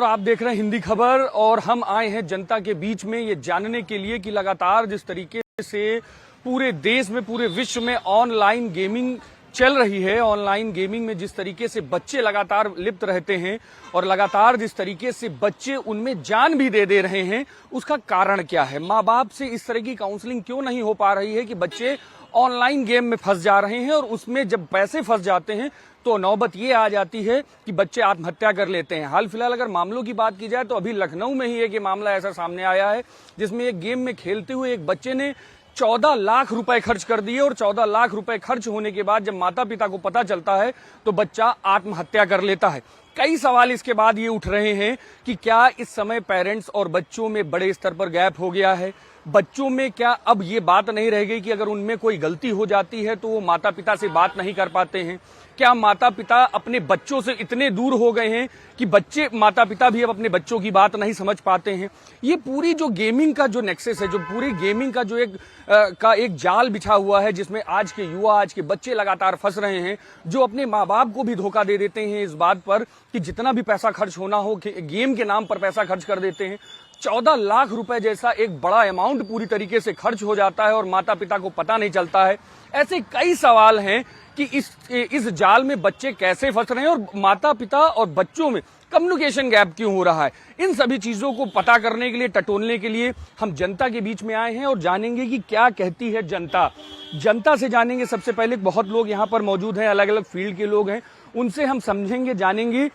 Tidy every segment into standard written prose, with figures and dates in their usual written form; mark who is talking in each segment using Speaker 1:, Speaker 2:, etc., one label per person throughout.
Speaker 1: और आप देख रहे हैं हिंदी खबर और हम आए हैं जनता के बीच में ये जानने के लिए कि लगातार जिस तरीके से पूरे देश में पूरे विश्व में ऑनलाइन गेमिंग चल रही है, ऑनलाइन गेमिंग में जिस तरीके से बच्चे लगातार लिप्त रहते हैं और लगातार जिस तरीके से बच्चे उनमें जान भी दे रहे हैं, उसका कारण क्या है? माँ बाप से इस तरह की काउंसलिंग क्यों नहीं हो पा रही है कि बच्चे ऑनलाइन गेम में फंस जा रहे हैं और उसमें जब पैसे फंस जाते हैं तो नौबत ये आ जाती है कि बच्चे आत्महत्या कर लेते हैं। हाल फिलहाल अगर मामलों की बात की जाए तो अभी लखनऊ में ही एक मामला ऐसा सामने आया है जिसमें एक गेम में खेलते हुए एक बच्चे ने 14 लाख रुपए खर्च कर दिए और 14 लाख रुपए खर्च होने के बाद जब माता पिता को पता चलता है तो बच्चा आत्महत्या कर लेता है। कई सवाल इसके बाद ये उठ रहे हैं कि क्या इस समय पेरेंट्स और बच्चों में बड़े स्तर पर गैप हो गया है? बच्चों में क्या अब ये बात नहीं रह गई कि अगर उनमें कोई गलती हो जाती है तो वो माता पिता से बात नहीं कर पाते हैं? क्या माता पिता अपने बच्चों से इतने दूर हो गए हैं कि बच्चे माता पिता भी अब अपने बच्चों की बात नहीं समझ पाते हैं? ये पूरी जो गेमिंग का जो नेक्सस है, जो पूरी गेमिंग का जो एक जाल बिछा हुआ है जिसमें आज के युवा, आज के बच्चे लगातार फंस रहे हैं, जो अपने माँ बाप को भी धोखा दे देते हैं इस बात पर कि जितना भी पैसा खर्च होना हो गेम के नाम पर पैसा खर्च कर देते हैं। 14 लाख रुपए जैसा एक बड़ा अमाउंट पूरी तरीके से खर्च हो जाता है और माता पिता को पता नहीं चलता है। ऐसे कई सवाल हैं कि इस जाल में बच्चे कैसे फंस रहे हैं और माता पिता और बच्चों में कम्युनिकेशन गैप क्यों हो रहा है। इन सभी चीजों को पता करने के लिए, टटोलने के लिए हम जनता के बीच में आए हैं और जानेंगे कि क्या कहती है जनता। जनता से जानेंगे। सबसे पहले बहुत लोग यहाँ पर मौजूद हैं, अलग अलग फील्ड के लोग हैं, उनसे हम समझेंगे, जानेंगे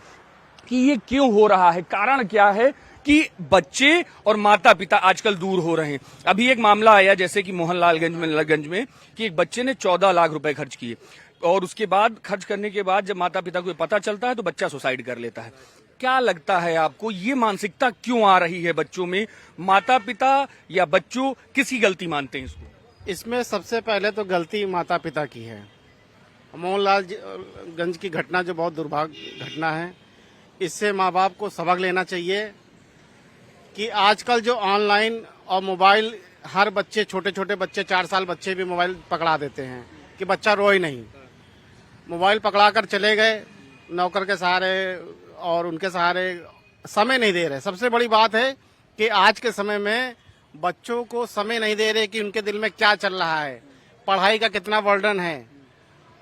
Speaker 1: कि ये क्यों हो रहा है, कारण क्या है कि बच्चे और माता पिता आजकल दूर हो रहे हैं। अभी एक मामला आया जैसे कि मोहनलालगंज में कि एक बच्चे ने 14 लाख रुपए खर्च किए और उसके बाद खर्च करने के बाद जब माता पिता को पता चलता है तो बच्चा सुसाइड कर लेता है। क्या लगता है आपको, ये मानसिकता क्यों आ रही है बच्चों में? माता पिता या बच्चों किसी गलती मानते हैं इसको?
Speaker 2: इसमें सबसे पहले तो गलती माता पिता की है। मोहनलालगंज की घटना जो बहुत दुर्भाग्य घटना है, इससे माँ बाप को सबक लेना चाहिए कि आजकल जो ऑनलाइन और मोबाइल, हर बच्चे, छोटे छोटे बच्चे, 4 साल बच्चे भी मोबाइल पकड़ा देते हैं कि बच्चा रोए नहीं। मोबाइल पकड़ा कर चले गए नौकर के सहारे और उनके सहारे, समय नहीं दे रहे। सबसे बड़ी बात है कि आज के समय में बच्चों को समय नहीं दे रहे कि उनके दिल में क्या चल रहा है, पढ़ाई का कितना बर्डन है,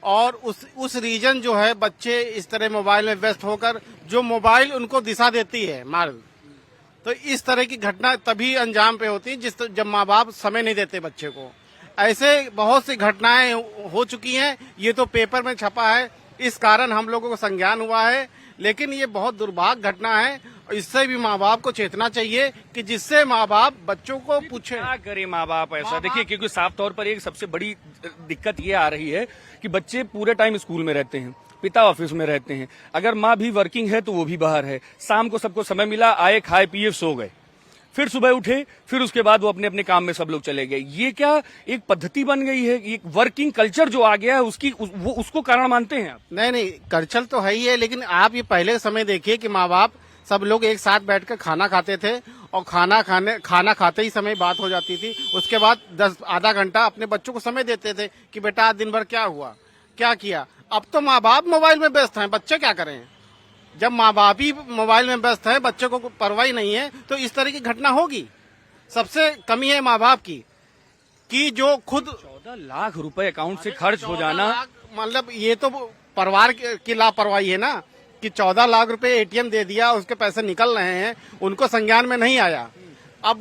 Speaker 2: और उस रीजन जो है बच्चे इस तरह मोबाइल में व्यस्त होकर, जो मोबाइल उनको दिशा देती है मार्ग, तो इस तरह की घटना तभी अंजाम पे होती है जब माँ बाप समय नहीं देते बच्चे को। ऐसे बहुत सी घटनाएं हो चुकी हैं, ये तो पेपर में छपा है, इस कारण हम लोगों को संज्ञान हुआ है, लेकिन ये बहुत दुर्भाग्य घटना है। इससे भी माँ बाप को चेतना चाहिए कि जिससे माँ बाप बच्चों को पूछे
Speaker 1: क्या करे माँ बाप ऐसा। देखिए, क्योंकि साफ तौर पर एक सबसे बड़ी दिक्कत ये आ रही है कि बच्चे पूरे टाइम स्कूल में रहते हैं, पिता ऑफिस में रहते हैं, अगर माँ भी वर्किंग है तो वो भी बाहर है, शाम को सबको समय मिला, आए, खाए पिए, सो गए, फिर सुबह उठे, फिर उसके बाद वो अपने अपने काम में सब लोग चले गए। ये क्या एक पद्धति बन गई है? एक वर्किंग कल्चर जो आ गया है उसको कारण मानते हैं आप?
Speaker 2: नहीं, कल्चर तो है ही है, लेकिन आप ये पहले समय देखिए कि माँ बाप सब लोग एक साथ बैठकर खाना खाते थे और खाना खाते ही समय बात हो जाती थी। उसके बाद आधा घंटा अपने बच्चों को समय देते थे कि बेटा आज दिन भर क्या हुआ, क्या किया। अब तो माँ बाप मोबाइल में व्यस्त हैं, बच्चे क्या करें? जब माँ बाप ही मोबाइल में व्यस्त है, बच्चे को परवाही नहीं है, तो इस तरह की घटना होगी। सबसे कमी है माँ बाप की कि जो खुद
Speaker 1: 14 लाख रुपए अकाउंट से खर्च हो जाना,
Speaker 2: मतलब ये तो परिवार की लापरवाही है ना कि 14 लाख रुपए एटीएम दे दिया, उसके पैसे निकल रहे हैं, उनको संज्ञान में नहीं आया। अब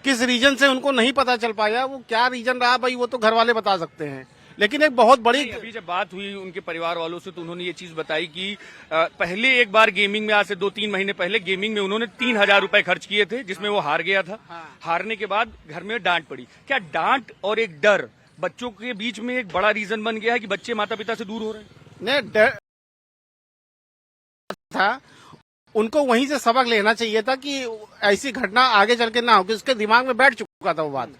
Speaker 2: किस रीजन से उनको नहीं पता चल पाया, वो क्या रीजन रहा भाई, वो तो घर वाले बता सकते हैं। लेकिन एक बहुत बड़ी,
Speaker 1: अभी जब बात हुई उनके परिवार वालों से तो उन्होंने ये चीज बताई कि पहले एक बार गेमिंग में, आज से 2-3 महीने पहले गेमिंग में उन्होंने 3,000 रुपए खर्च किए थे, जिसमें वो हार गया था। हारने के बाद घर में डांट पड़ी। क्या डांट और एक डर बच्चों के बीच में एक बड़ा रीजन बन गया है कि बच्चे माता पिता से दूर हो रहे हैं?
Speaker 2: नहीं, डर था, उनको वहीं से सबक लेना चाहिए था कि ऐसी घटना आगे चल के ना हो, कि उसके दिमाग में बैठ चुका था वो बात।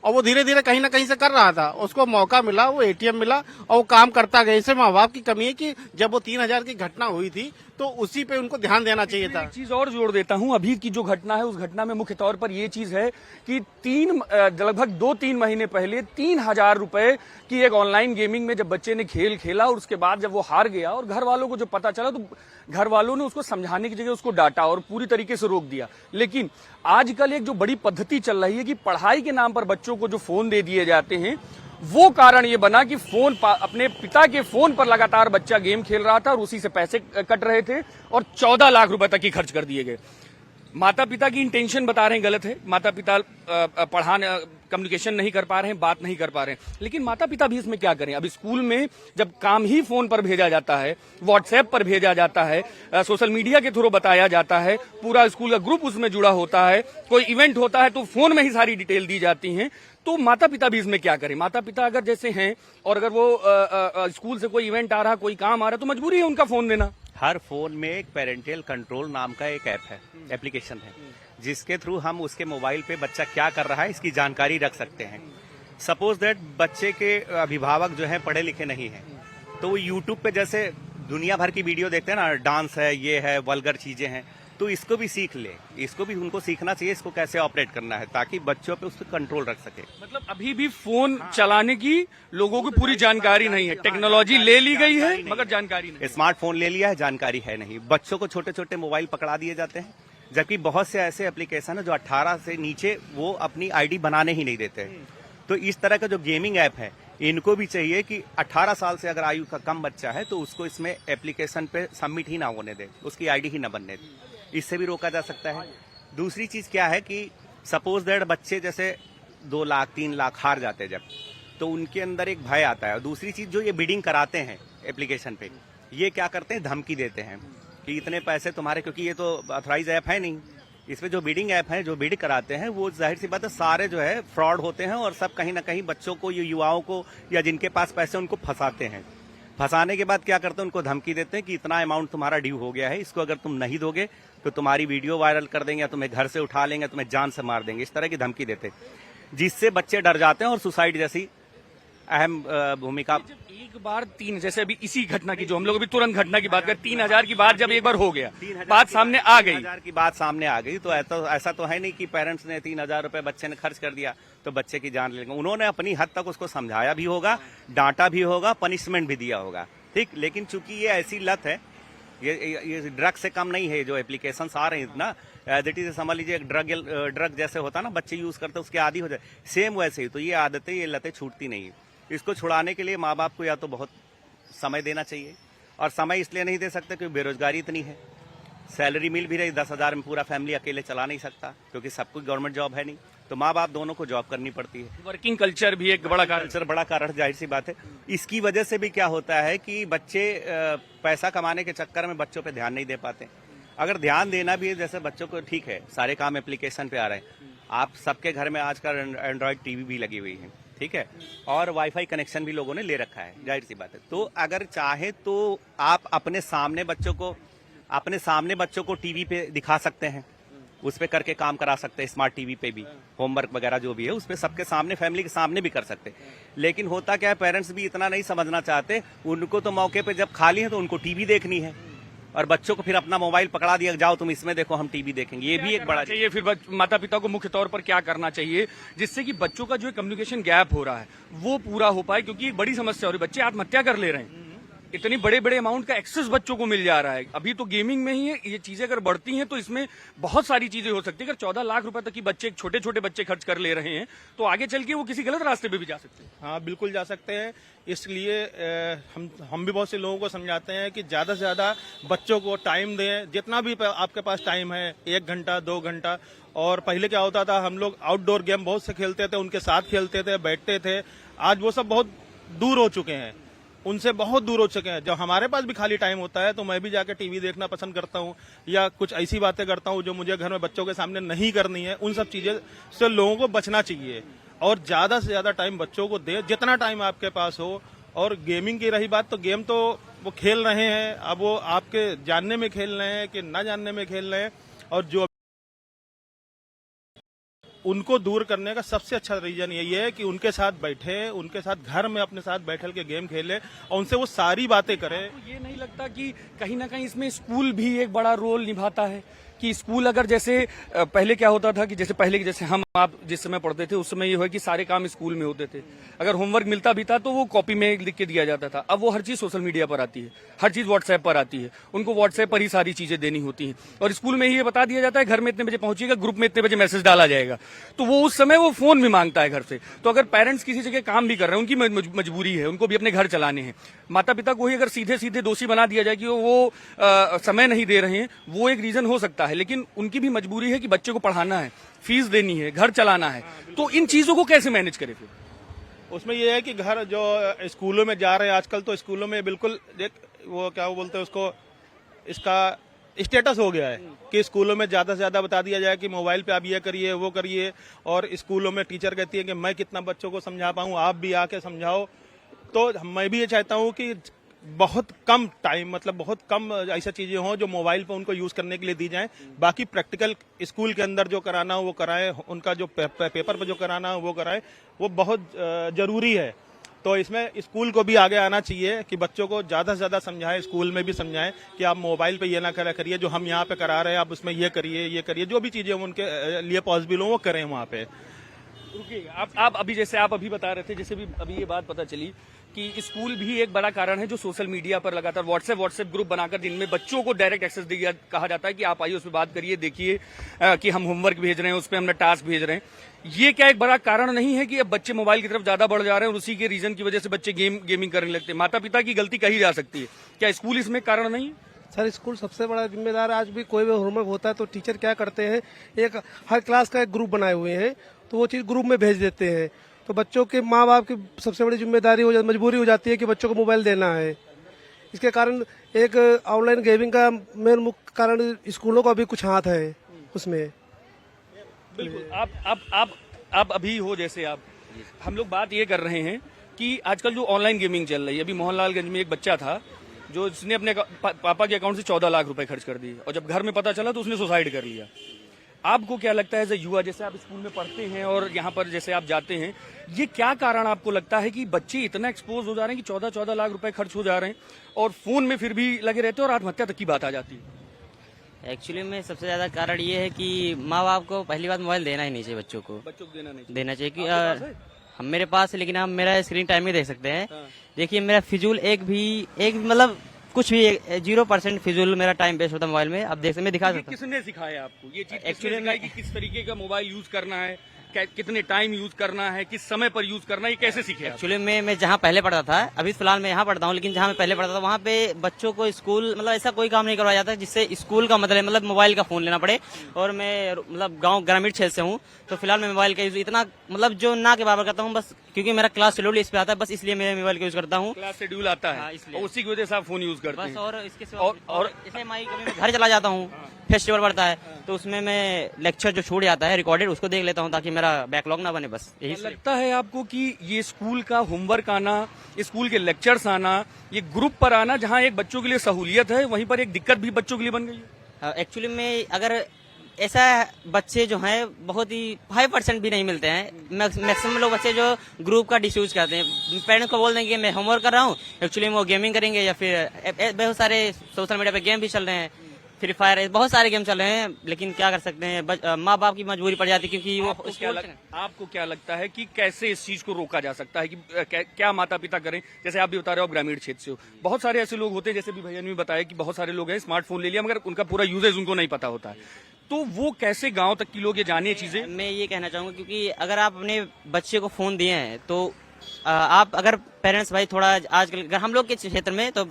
Speaker 2: और वो धीरे धीरे कहीं ना कहीं से कर रहा था, उसको मौका मिला, वो एटीएम मिला और वो काम करता गया। इससे माँ बाप की कमी है कि जब वो 3,000 की घटना हुई थी तो उसी पे उनको ध्यान देना चाहिए था।
Speaker 1: एक चीज और जोड़ देता हूं, अभी की जो घटना है उस घटना में मुख्य तौर पर ये चीज है कि लगभग 2-3 महीने पहले 3,000 रुपए की एक ऑनलाइन गेमिंग में जब बच्चे ने खेल खेला और उसके बाद जब वो हार गया और घर वालों को जब पता चला तो घर वालों ने उसको समझाने की जगह उसको डांटा और पूरी तरीके से रोक दिया। लेकिन आजकल एक जो बड़ी पद्धति चल रही है कि पढ़ाई के नाम पर बच्चों को जो फोन दे दिए जाते हैं, वो कारण ये बना कि अपने पिता के फोन पर लगातार बच्चा गेम खेल रहा था और उसी से पैसे कट रहे थे और 14 लाख रुपए तक ही खर्च कर दिए गए। माता पिता की इंटेंशन बता रहे हैं गलत है, माता पिता कम्युनिकेशन नहीं कर पा रहे हैं, बात नहीं कर पा रहे हैं, लेकिन माता पिता भी इसमें क्या करें। अब स्कूल में जब काम ही फोन पर भेजा जाता है, व्हाट्सएप पर भेजा जाता है, सोशल मीडिया के थ्रू बताया जाता है, पूरा स्कूल का ग्रुप उसमें जुड़ा होता है, कोई इवेंट होता है तो फोन में ही सारी डिटेल दी जाती हैं, तो माता पिता भी इसमें क्या करें। माता पिता अगर जैसे हैं और अगर वो स्कूल से कोई इवेंट आ रहा, कोई काम आ रहा, तो मजबूरी है उनका फोन देना।
Speaker 3: हर फोन में एक पेरेंटल कंट्रोल नाम का एक ऐप है, एप्लीकेशन है, जिसके थ्रू हम उसके मोबाइल पे बच्चा क्या कर रहा है इसकी जानकारी रख सकते हैं। सपोज दैट बच्चे के अभिभावक जो है पढ़े लिखे नहीं है, तो वो यूट्यूब पे जैसे दुनिया भर की वीडियो देखते हैं ना, डांस है, ये है, वल्गर चीजें हैं, तो इसको भी सीख ले, इसको भी उनको सीखना चाहिए, इसको कैसे ऑपरेट करना है ताकि बच्चों पे उस पर कंट्रोल रख सके।
Speaker 1: मतलब अभी भी फोन चलाने की लोगों को पूरी जानकारी नहीं है, टेक्नोलॉजी ले ली गई है मगर जानकारी नहीं।
Speaker 3: स्मार्टफोन ले लिया है, जानकारी है नहीं। बच्चों को छोटे छोटे मोबाइल पकड़ा दिए जाते हैं, जबकि बहुत से ऐसे एप्लीकेशन है जो 18 से नीचे वो अपनी आईडी बनाने ही नहीं देते। तो इस तरह का जो गेमिंग ऐप है, इनको भी चाहिए कि 18 साल से अगर आयु का कम बच्चा है तो उसको इसमें एप्लीकेशन पे सबमिट ही ना होने दे, उसकी आईडी ही ना बनने दे, इससे भी रोका जा सकता है। दूसरी चीज क्या है कि सपोज दैट बच्चे जैसे 2 लाख 3 लाख हार जाते हैं जब, तो उनके अंदर एक भय आता है। और दूसरी चीज जो ये बिडिंग कराते हैं एप्लीकेशन पे, ये क्या करते हैं, धमकी देते हैं कि इतने पैसे तुम्हारे, क्योंकि ये तो ऑथराइज ऐप है नहीं, इसमें जो बिडिंग ऐप है, जो बिड कराते हैं, वो जाहिर सी बात है सारे जो है फ्रॉड होते हैं और सब कहीं ना कहीं बच्चों को, युवाओं को या जिनके पास पैसे उनको फंसाते हैं। फंसाने के बाद क्या करते हैं, उनको धमकी देते हैं कि इतना अमाउंट तुम्हारा ड्यू हो गया है, इसको अगर तुम नहीं दोगे तो तुम्हारी वीडियो वायरल कर देंगे, या तुम्हें घर से उठा लेंगे, तुम्हें जान से मार देंगे, इस तरह की धमकी देते हैं, जिससे बच्चे डर जाते हैं और सुसाइड जैसी अहम भूमिका।
Speaker 1: एक बार 3, जैसे अभी इसी घटना की जो हम लोग अभी तुरंत घटना की बात करें, 3,000 की बात जब एक बार हो गया, बात सामने आ गई,
Speaker 3: 3,000 की बात सामने आ गई, तो ऐसा तो है नहीं कि पेरेंट्स ने 3,000 रुपए बच्चे ने खर्च कर दिया तो बच्चे की जान लेंगे। उन्होंने अपनी हद तक उसको समझाया भी होगा, डांटा भी होगा, पनिशमेंट भी दिया होगा, ठीक। लेकिन चूंकि ये ऐसी लत है, ये ड्रग से कम नहीं है, जो एप्लीकेशन आ रहे हैं इतना एज इट इज, समझ लीजिए एक ड्रग जैसे होता है ना, बच्चे यूज करते हैं उसके आदी हो जाए, सेम वैसे ही। तो ये आदतें, ये लतें छूटती नहीं है। इसको छुड़ाने के लिए माँ बाप को या तो बहुत समय देना चाहिए, और समय इसलिए नहीं दे सकते क्योंकि बेरोजगारी इतनी है, सैलरी मिल भी रही 10,000 में पूरा फैमिली अकेले चला नहीं सकता, क्योंकि सबको गवर्नमेंट जॉब है नहीं, तो माँ बाप दोनों को जॉब करनी पड़ती है।
Speaker 1: वर्किंग कल्चर भी एक बड़ा
Speaker 3: कारण, जाहिर सी बात है। इसकी वजह से भी क्या होता है कि बच्चे पैसा कमाने के चक्कर में बच्चों पे ध्यान नहीं दे पाते। अगर ध्यान देना भी है, जैसे बच्चों को, ठीक है सारे काम एप्लीकेशन पे आ रहे हैं, आप सबके घर में आजकल एंड्रॉइड टीवी भी लगी हुई है, ठीक है, और वाईफाई कनेक्शन भी लोगों ने ले रखा है, जाहिर सी बात है। तो अगर चाहे तो आप अपने सामने बच्चों को टीवी पे दिखा सकते हैं, उस पे करके काम करा सकते हैं, स्मार्ट टीवी पे भी होमवर्क वगैरह जो भी है उस पे सबके सामने, फैमिली के सामने भी कर सकते हैं। लेकिन होता क्या है, पेरेंट्स भी इतना नहीं समझना चाहते, उनको तो मौके पे जब खाली है तो उनको टीवी देखनी है, और बच्चों को फिर अपना मोबाइल पकड़ा दिया, जाओ तुम इसमें देखो, हम टीवी देखेंगे। ये भी एक बड़ा
Speaker 1: चाहिए। फिर माता पिता को मुख्य तौर पर क्या करना चाहिए जिससे कि बच्चों का जो कम्युनिकेशन गैप हो रहा है वो पूरा हो पाए, क्योंकि एक बड़ी समस्या हो रही है, बच्चे आत्महत्या कर ले रहे हैं, इतनी बड़े बड़े अमाउंट का एक्सेस बच्चों को मिल जा रहा है। अभी तो गेमिंग में ही है, ये चीजें अगर बढ़ती हैं तो इसमें बहुत सारी चीजें हो सकती है। अगर 14 लाख रुपए तक की बच्चे, छोटे छोटे बच्चे खर्च कर ले रहे हैं तो आगे चल के वो किसी गलत रास्ते पे भी जा सकते हैं।
Speaker 4: हाँ, बिल्कुल जा सकते हैं। इसलिए हम भी बहुत से लोगों को समझाते हैं कि ज्यादा से ज्यादा बच्चों को टाइम दें, जितना भी आपके पास टाइम है, 1 घंटा 2 घंटा। और पहले क्या होता था, हम लोग आउटडोर गेम बहुत से खेलते थे, उनके साथ खेलते थे, बैठते थे। आज वो सब बहुत दूर हो चुके हैं, उनसे बहुत दूर हो चुके हैं। जब हमारे पास भी खाली टाइम होता है तो मैं भी जाकर टीवी देखना पसंद करता हूँ, या कुछ ऐसी बातें करता हूँ जो मुझे घर में बच्चों के सामने नहीं करनी है। उन सब चीजें से लोगों को बचना चाहिए, और ज्यादा से ज्यादा टाइम बच्चों को दे, जितना टाइम आपके पास हो। और गेमिंग की रही बात, तो गेम तो वो खेल रहे हैं, अब वो आपके जानने में खेल रहे हैं कि ना जानने में खेल रहे हैं। और जो उनको दूर करने का सबसे अच्छा रीजन यही है कि उनके साथ बैठे, उनके साथ घर में अपने साथ बैठल के गेम खेले और उनसे वो सारी बातें करें।
Speaker 1: तो ये नहीं लगता कि कहीं ना कहीं इसमें स्कूल भी एक बड़ा रोल निभाता है कि स्कूल अगर जैसे पहले क्या होता था कि जैसे हम आप जिस समय पढ़ते थे उस समय ये हुआ कि सारे काम स्कूल में होते थे, अगर होमवर्क मिलता भी था तो वो कॉपी में लिख के दिया जाता था। अब वो हर चीज सोशल मीडिया पर आती है, हर चीज व्हाट्सएप पर आती है, उनको व्हाट्सएप पर ही सारी चीजें देनी होती हैं और स्कूल में ही ये बता दिया जाता है घर में इतने बजे पहुंचिएगा, ग्रुप में इतने बजे मैसेज डाला जाएगा। तो वो उस समय वो फोन भी मांगता है घर से। तो अगर पेरेंट्स किसी जगह काम भी कर रहे हैं, उनकी मजबूरी है, उनको भी अपने घर चलाने हैं, माता पिता को ही अगर सीधे सीधे दोषी बना दिया जाए कि वो समय नहीं दे रहे हैं, वो एक रीजन हो सकता है, लेकिन उनकी भी मजबूरी है कि बच्चे को पढ़ाना है, फीस देनी है, घर चलाना है। तो इन चीजों को कैसे मैनेज करें फिर?
Speaker 4: उसमें ये है कि घर जो स्कूलों में जा रहे हैं आजकल, तो स्कूलों में बिल्कुल वो क्या बोलते हैं उसको, इसका स्टेटस हो गया है कि स्कूलों में ज्यादा से ज्यादा बता दिया जाए कि मोबाइल पे आप ये करिए वो करिए, और स्कूलों में टीचर कहती है कि मैं कितना बच्चों को समझा पाऊं, आप भी आके समझाओ। तो मैं भी ये चाहता हूं कि बहुत कम टाइम, मतलब बहुत कम ऐसा चीजें हों जो मोबाइल पर उनको यूज करने के लिए दी जाएं। बाकी प्रैक्टिकल स्कूल के अंदर जो कराना हो वो कराएं, उनका जो पेपर पर जो कराना हो वो कराएं, वो बहुत जरूरी है। तो इसमें स्कूल को भी आगे आना चाहिए कि बच्चों को ज्यादा से ज्यादा समझाएं, स्कूल में भी समझाएं कि आप मोबाइल पे ये ना करिए, जो हम यहाँ पे करा रहे हैं आप उसमें ये करिए, जो भी चीजें उनके लिए पॉसिबल हो वो करें वहाँ पे।
Speaker 1: रुकिए, आप अभी बता रहे थे, जैसे भी अभी ये बात पता चली कि स्कूल भी एक बड़ा कारण है जो सोशल मीडिया पर लगातार व्हाट्सएप ग्रुप बनाकर जिनमें बच्चों को डायरेक्ट एक्सेस दिया, कहा जाता है कि आप आइए उस पर बात करिए, देखिए कि हम होमवर्क भेज रहे हैं, उस पर हमने टास्क भेज रहे हैं। ये क्या एक बड़ा कारण नहीं है कि अब बच्चे मोबाइल की तरफ ज्यादा बढ़ जा रहे हैं और उसी के रीजन की वजह से बच्चे गेमिंग करने लगते हैं? माता पिता की गलती कही जा सकती है, क्या स्कूल इसमें कारण नहीं है?
Speaker 5: सर स्कूल सबसे बड़ा जिम्मेदार है। आज भी कोई भी होमवर्क होता है तो टीचर क्या करते हैं, एक हर क्लास का एक ग्रुप बनाए हुए हैं, तो वो चीज ग्रुप में भेज देते हैं। तो बच्चों के माँ बाप की सबसे बड़ी जिम्मेदारी मजबूरी हो जाती है कि बच्चों को मोबाइल देना है। इसके कारण एक ऑनलाइन गेमिंग का मेन मुख्य कारण स्कूलों का भी कुछ हाथ है उसमें।
Speaker 1: बिल्कुल, आप अभी हो जैसे हम लोग बात ये कर रहे हैं कि आजकल जो ऑनलाइन गेमिंग चल रही है, अभी मोहनलालगंज में एक बच्चा था जो जिसने अपने पापा के अकाउंट से 14 लाख रुपए खर्च कर दिए और जब घर में पता चला तो उसने सुसाइड कर लिया। आपको क्या लगता है एज ए युवा, जैसे आप स्कूल में पढ़ते हैं और यहाँ पर जैसे आप जाते हैं, ये क्या कारण आपको लगता है कि बच्चे इतना एक्सपोज हो जा रहे हैं कि 14 लाख रुपए खर्च हो जा रहे हैं और फोन में फिर भी लगे रहते हैं और आत्महत्या तक की बात आ जाती है?
Speaker 6: एक्चुअली में सबसे ज्यादा कारण ये है कि माँ बाप को पहली बात मोबाइल देना ही नहीं चाहिए, बच्चों को देना चाहिए कि हम मेरे पास है, लेकिन आप मेरा स्क्रीन टाइम ही देख सकते हैं। देखिए मेरा फिजूल एक भी मतलब कुछ भी 0% फिजूल मेरा टाइम वेस्ट होता है मोबाइल में। अब देख मैं दिखा सकता हूँ।
Speaker 1: किसने सिखाया आपको ये चीज? एक्चुअली में किस तरीके का मोबाइल यूज करना है, कितने टाइम यूज करना है, किस समय पर यूज करना है, ये कैसे सीखे?
Speaker 6: एक्चुअली मैं जहाँ पहले पढ़ता था, अभी फिलहाल मैं यहाँ पढ़ता हूँ, लेकिन जहाँ मैं पहले पढ़ता था वहाँ पे बच्चों को स्कूल मतलब ऐसा कोई काम नहीं करवाया जाता जिससे स्कूल का मतलब मोबाइल का फोन लेना पड़े। और मैं मतलब गाँव ग्रामीण क्षेत्र से हूँ, तो फिलहाल मैं मोबाइल का यूज इतना मतलब जो ना के बराबर करता हूँ, बस क्योंकि मेरा क्लास शेड्यूल इस पे आता है, बस इसलिए मैं मोबाइल का यूज करता हूँ।
Speaker 1: क्लास शेड्यूल आता है और उसी की वजह से आप फोन यूज करते हैं?
Speaker 6: और इसके सिवा और जैसे कभी मैं घर चला जाता हूँ, फेस्टिवल पड़ता है, तो उसमें मैं लेक्चर जो छूट जाता है रिकॉर्डेड उसको देख लेता हूँ ताकि मेरा बैकलॉग ना बने। बस यही
Speaker 1: लगता है आपको कि ये स्कूल का होमवर्क आना, स्कूल के लेक्चर्स आना, ये ग्रुप पर आना, जहाँ एक बच्चों के लिए सहूलियत है वहीं पर एक दिक्कत भी बच्चों के लिए बन गई है?
Speaker 6: एक्चुअली में अगर ऐसा बच्चे जो हैं बहुत ही 5% भी नहीं मिलते हैं। मैक्सिमम लोग बच्चे जो ग्रुप का डिसयूज करते हैं, पेरेंट्स को बोल देंगे कि मैं होमवर्क कर रहा हूँ, एक्चुअली वो गेमिंग करेंगे या फिर बहुत सारे सोशल मीडिया पे गेम भी चल रहे हैं, फ्री फायर, बहुत सारे गेम चल रहे हैं। लेकिन क्या कर सकते हैं, माँ बाप की मजबूरी पड़ जाती है क्योंकि वो
Speaker 1: आपको क्या लगता है कि कैसे इस चीज को रोका जा सकता है कि क्या माता पिता करें? जैसे आप भी बता रहे हो आप ग्रामीण क्षेत्र से हो, बहुत सारे ऐसे लोग होते हैं, जैसे भी भैया ने भी बताया कि बहुत सारे लोग हैं स्मार्टफोन ले लिया मगर उनका पूरा यूजेज उनको नहीं पता होता है। तो वो कैसे गांव तक की लोग ये जाने चीजें?
Speaker 6: मैं ये कहना चाहूंगा क्योंकि अगर आप अपने बच्चे को फोन दिए हैं तो आप अगर पेरेंट्स भाई थोड़ा आजकल हम लोग के क्षेत्र में तो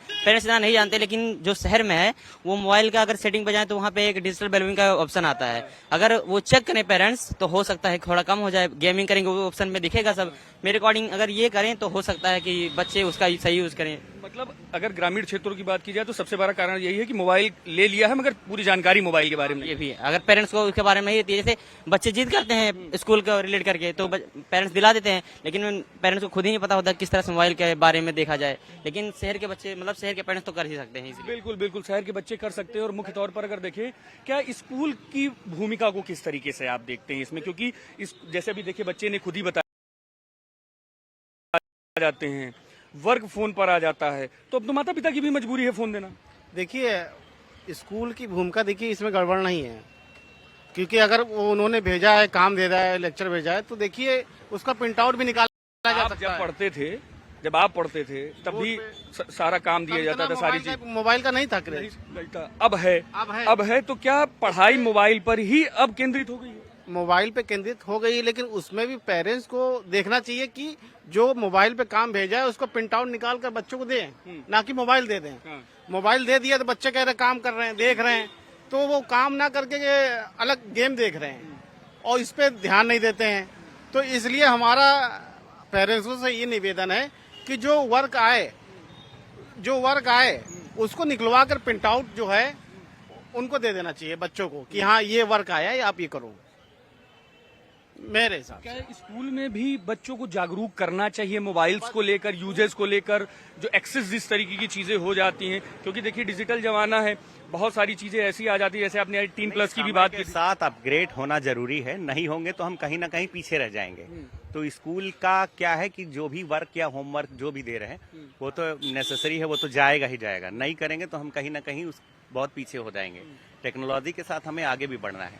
Speaker 6: पेरेंट्स इतना नहीं जानते, लेकिन जो शहर में है वो मोबाइल का अगर सेटिंग पे जाए तो वहाँ पे एक डिजिटल बेलविंग का ऑप्शन आता है। अगर वो चेक करें पेरेंट्स तो हो सकता है थोड़ा कम हो जाए। गेमिंग करेंगे वो ऑप्शन में दिखेगा सब। मेरे अकॉर्डिंग अगर ये करें तो हो सकता है कि बच्चे उसका सही यूज करें।
Speaker 1: मतलब अगर ग्रामीण क्षेत्रों की बात की जाए तो सबसे बड़ा कारण यही है कि मोबाइल ले लिया है मगर पूरी जानकारी मोबाइल के बारे में
Speaker 6: ये भी है। अगर पेरेंट्स को उसके बारे में ही जैसे बच्चे जिद करते हैं स्कूल को रिलेट करके तो पेरेंट्स दिला देते हैं, लेकिन पेरेंट्स को खुद ही नहीं पता होता किस तरह से मोबाइल के बारे में देखा जाए। लेकिन शहर के बच्चे मतलब शहर के पेरेंट्स तो कर ही सकते हैं इसलिए।
Speaker 1: बिल्कुल बिल्कुल, शहर के बच्चे कर सकते हैं। और मुख्य तौर पर अगर देखें, क्या स्कूल की भूमिका को किस तरीके से आप देखते हैं इसमें, क्योंकि इस जैसे अभी देखिए बच्चे ने खुद ही बताया जाते हैं, वर्क फोन पर आ जाता है, तो अब तो माता पिता की भी मजबूरी है फोन देना।
Speaker 2: देखिए, स्कूल की भूमिका देखिए इसमें गड़बड़ नहीं है, क्योंकि अगर वो उन्होंने भेजा है, काम दे रहा है, लेक्चर भेजा है, तो देखिए उसका प्रिंट आउट भी निकाला जा
Speaker 1: आप
Speaker 2: सकता
Speaker 1: जब
Speaker 2: है।
Speaker 1: पढ़ते थे, जब आप पढ़ते थे तब भी सारा काम दिया जाता था, सारी चीज
Speaker 2: मोबाइल का नहीं था क्रेज।
Speaker 1: नहीं था। अब है तो क्या पढ़ाई मोबाइल पर ही अब केंद्रित हो गई है?
Speaker 2: मोबाइल पे केंद्रित हो गई है, लेकिन उसमें भी पेरेंट्स को देखना चाहिए कि जो मोबाइल पे काम भेजा है उसको प्रिंट आउट निकाल कर बच्चों को दें, ना कि मोबाइल दे दें। मोबाइल दे दिया तो बच्चे कह रहे काम कर रहे हैं, देख रहे हैं, तो वो काम ना करके अलग गेम देख रहे हैं और इस पे ध्यान नहीं देते हैं। तो इसलिए हमारा पेरेंट्स से ये निवेदन है कि जो वर्क आए उसको निकलवा कर प्रिंट आउट जो है उनको दे देना चाहिए बच्चों को कि हाँ ये वर्क आया है, आप ये करो। मेरे हिसाब
Speaker 1: क्या स्कूल में भी बच्चों को जागरूक करना चाहिए मोबाइल्स को लेकर, यूजेस को लेकर, जो एक्सेस जिस तरीके की चीजें हो जाती हैं, क्योंकि देखिए डिजिटल जमाना है, बहुत सारी चीजें ऐसी आ जाती है, जैसे आपने 18+ की भी बात की
Speaker 3: के साथ अपग्रेड होना जरूरी है, नहीं होंगे तो हम कहीं ना कहीं पीछे रह जाएंगे। तो स्कूल का क्या है कि जो भी वर्क या होमवर्क जो भी दे रहे हैं वो तो नेसेसरी है, वो तो जाएगा ही जाएगा, नहीं करेंगे तो हम कहीं ना कहीं बहुत पीछे हो जाएंगे। टेक्नोलॉजी के साथ हमें आगे भी बढ़ना है,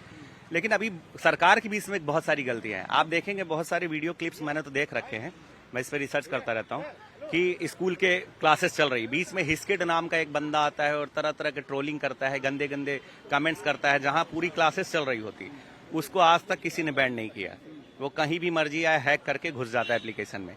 Speaker 3: लेकिन अभी सरकार की भी इसमें बहुत सारी गलतियां हैं। आप देखेंगे बहुत सारे वीडियो क्लिप्स मैंने तो देख रखे हैं, मैं इस पर रिसर्च करता रहता हूं कि स्कूल के क्लासेस चल रही, बीच में हिस्किड नाम का एक बंदा आता है और तरह तरह के ट्रोलिंग करता है, गंदे गंदे कमेंट्स करता है, जहां पूरी क्लासेस चल रही होती, उसको आज तक किसी ने बैन नहीं किया। वो कहीं भी मर्जी आए हैक करके घुस जाता है एप्लीकेशन में।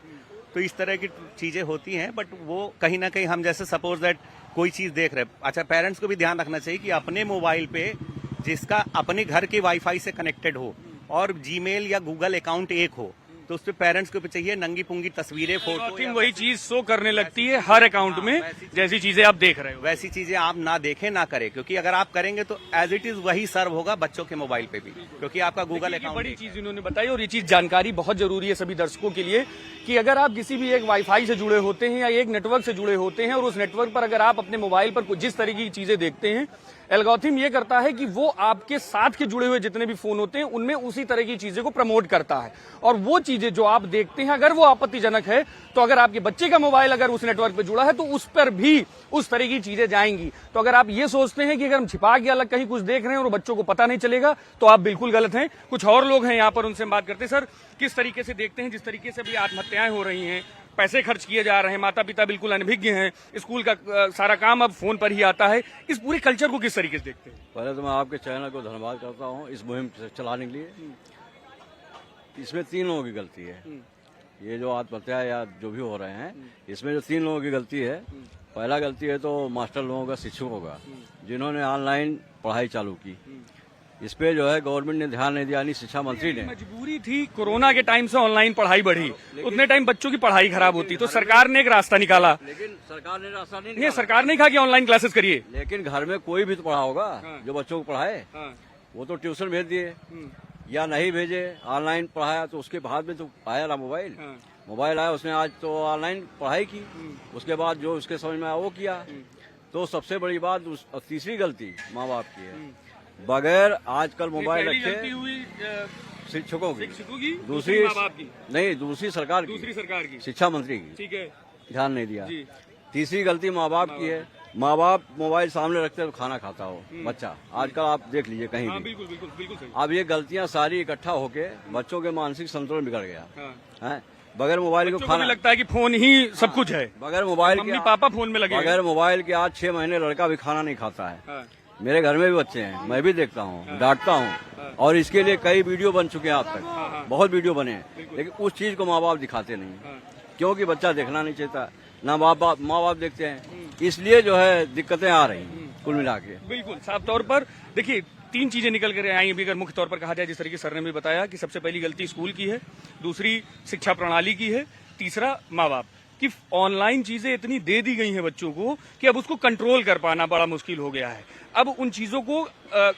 Speaker 3: तो इस तरह की चीजें होती हैं, बट वो कहीं ना कहीं हम जैसे सपोज दैट कोई चीज देख रहे, अच्छा पेरेंट्स को भी ध्यान रखना चाहिए कि अपने मोबाइल पे जिसका अपने घर के वाईफाई से कनेक्टेड हो और जीमेल या गूगल अकाउंट एक हो, तो उस पे पेरेंट्स को भी चाहिए नंगी पुंगी तस्वीरें, फोटो,
Speaker 1: वही चीज शो करने लगती है हर अकाउंट में, जैसी चीजें आप देख रहे हो
Speaker 3: वैसी चीजें आप ना देखें ना करें, क्योंकि अगर आप करेंगे तो एज इट इज वही सर्व होगा बच्चों के मोबाइल पे भी, क्योंकि आपका गूगल अकाउंट।
Speaker 1: बड़ी चीज इन्होंने बताई, और ये चीज जानकारी बहुत जरूरी है सभी दर्शकों के लिए कि अगर आप किसी भी एक वाईफाई से जुड़े होते हैं या एक नेटवर्क से जुड़े होते हैं और उस नेटवर्क पर अगर आप अपने मोबाइल पर जिस तरीके की चीजें देखते हैं, एल्गोरिथम ये करता है कि वो आपके साथ के जुड़े हुए जितने भी फोन होते हैं उनमें उसी तरह की चीजें को प्रमोट करता है, और वो चीजें जो आप देखते हैं अगर वो आपत्तिजनक है, तो अगर आपके बच्चे का मोबाइल अगर उस नेटवर्क पे जुड़ा है तो उस पर भी उस तरह की चीजें जाएंगी। तो अगर आप ये सोचते हैं कि अगर हम छिपा के अलग कहीं कुछ देख रहे हैं और बच्चों को पता नहीं चलेगा, तो आप बिल्कुल गलत हैं। कुछ और लोग हैं यहाँ पर, उनसे बात करते हैं। सर, किस तरीके से देखते हैं जिस तरीके से भी आत्महत्याएं हो रही हैं, पैसे खर्च किए जा रहे हैं, माता पिता बिल्कुल अनभिज्ञ हैं, स्कूल का सारा काम अब फोन पर ही आता है, इस पूरे कल्चर को किस तरीके से देखते हैं?
Speaker 7: पहले तो मैं आपके चैनल को धन्यवाद करता हूं इस मुहिम चलाने के लिए। इसमें 3 लोगों की गलती है, ये जो आत्महत्या या जो भी हो रहे हैं, इसमें जो 3 लोगों की गलती है, पहला गलती है तो मास्टर लोगों का, शिक्षकों का, जिन्होंने ऑनलाइन पढ़ाई चालू की। इस पे जो है गवर्नमेंट ने ध्यान नहीं दिया, नहीं शिक्षा मंत्री ने।
Speaker 1: मजबूरी थी, कोरोना के टाइम से ऑनलाइन पढ़ाई बढ़ी, उतने टाइम बच्चों की पढ़ाई खराब होती, तो सरकार ने एक रास्ता निकाला।
Speaker 7: लेकिन सरकार ने रास्ता नहीं
Speaker 1: नहीं,
Speaker 7: निकाला।
Speaker 1: सरकार ने कहा कि ऑनलाइन क्लासेस करिए,
Speaker 7: लेकिन घर में कोई भी तो पढ़ा होगा जो बच्चों को पढ़ाए, वो तो ट्यूशन भेज दिए या नहीं भेजे, ऑनलाइन पढ़ाया, तो उसके बाद में तो आया ना मोबाइल। मोबाइल आया, उसने आज तो ऑनलाइन पढ़ाई की, उसके बाद जो उसके समझ में आया वो किया। तो सबसे बड़ी बात, तीसरी गलती माँ बाप की है, बगैर आजकल मोबाइल रखे शिक्षकों की, दूसरी नहीं, दूसरी सरकार की, शिक्षा मंत्री की, ठीक है, ध्यान नहीं दिया। तीसरी गलती माँ बाप की है, माँ बाप मोबाइल सामने रखते तो खाना खाता हो बच्चा, आजकल आप देख लीजिए कहीं भी।
Speaker 1: बिल्कुल सही।
Speaker 7: अब ये गलतियां सारी इकट्ठा होके बच्चों के मानसिक संतुलन बिगड़ गया है। बगैर मोबाइल को खाना,
Speaker 1: लगता है कि फोन ही सब कुछ है,
Speaker 7: बगैर मोबाइल के
Speaker 1: पापा फोन में लगे,
Speaker 7: बगैर मोबाइल के आज 6 महीने लड़का भी खाना नहीं खाता है। मेरे घर में भी बच्चे हैं, मैं भी देखता हूँ, डांटता हूँ, और इसके लिए कई वीडियो बन चुके हैं आज तक, बहुत वीडियो बने हैं, लेकिन उस चीज को माँ बाप दिखाते नहीं, क्योंकि बच्चा देखना नहीं चाहता, ना माँ बाप देखते हैं, इसलिए जो है दिक्कतें आ रही कुल मिला के।
Speaker 1: बिल्कुल साफ तौर पर देखिए 3 चीजें निकल कर आई अभी, अगर मुख्य तौर पर कहा जाए, जिस तरीके सर ने भी बताया कि सबसे पहली गलती स्कूल की है, दूसरी शिक्षा प्रणाली की है, तीसरा माँ बाप कि ऑनलाइन चीजें इतनी दे दी गई हैं बच्चों को कि अब उसको कंट्रोल कर पाना बड़ा मुश्किल हो गया है। अब उन चीजों को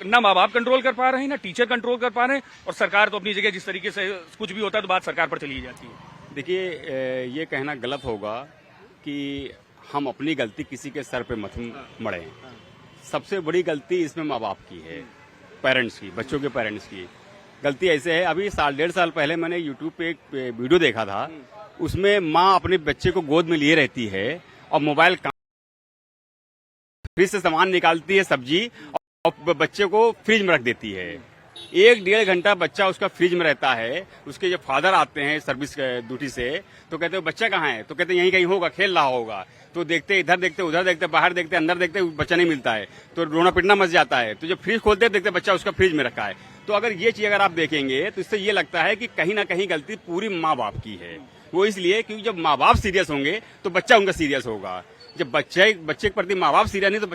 Speaker 1: ना माँ बाप कंट्रोल कर पा रहे हैं, ना टीचर कंट्रोल कर पा रहे हैं, और सरकार तो अपनी जगह जिस तरीके से कुछ भी होता है तो बात सरकार पर चली जाती है।
Speaker 8: देखिए, ये कहना गलत होगा कि हम अपनी गलती किसी के सर पे मत मढ़ें। सबसे बड़ी गलती इसमें माँ बाप की है, पेरेंट्स की, बच्चों के पेरेंट्स की गलती ऐसे है। अभी साल डेढ़ साल पहले मैंने यूट्यूब पे एक वीडियो देखा था, उसमें माँ अपने बच्चे को गोद में लिए रहती है और मोबाइल फ्रिज से सामान निकालती है, सब्जी, और बच्चे को फ्रिज में रख देती है। 1-1.5 घंटा बच्चा उसका फ्रिज में रहता है। उसके जब फादर आते हैं सर्विस ड्यूटी से तो कहते हैं बच्चा कहाँ है, तो कहते हैं यहीं कहीं होगा, खेल रहा होगा। तो देखते इधर देखते उधर देखते, बाहर देखते अंदर देखते, बच्चा नहीं मिलता है तो रोना पिटना मच जाता है। तो जब फ्रिज खोलते देखते बच्चा उसका फ्रिज में रखा है। तो अगर ये चीज अगर आप देखेंगे तो इससे ये लगता है कि कहीं ना कहीं गलती पूरी माँ बाप की है। वो इसलिए क्योंकि जब माँ बाप सीरियस होंगे तो बच्चा उनका सीरियस होगा। जब बच्चे के प्रति माँ बाप सीरियस नहीं तो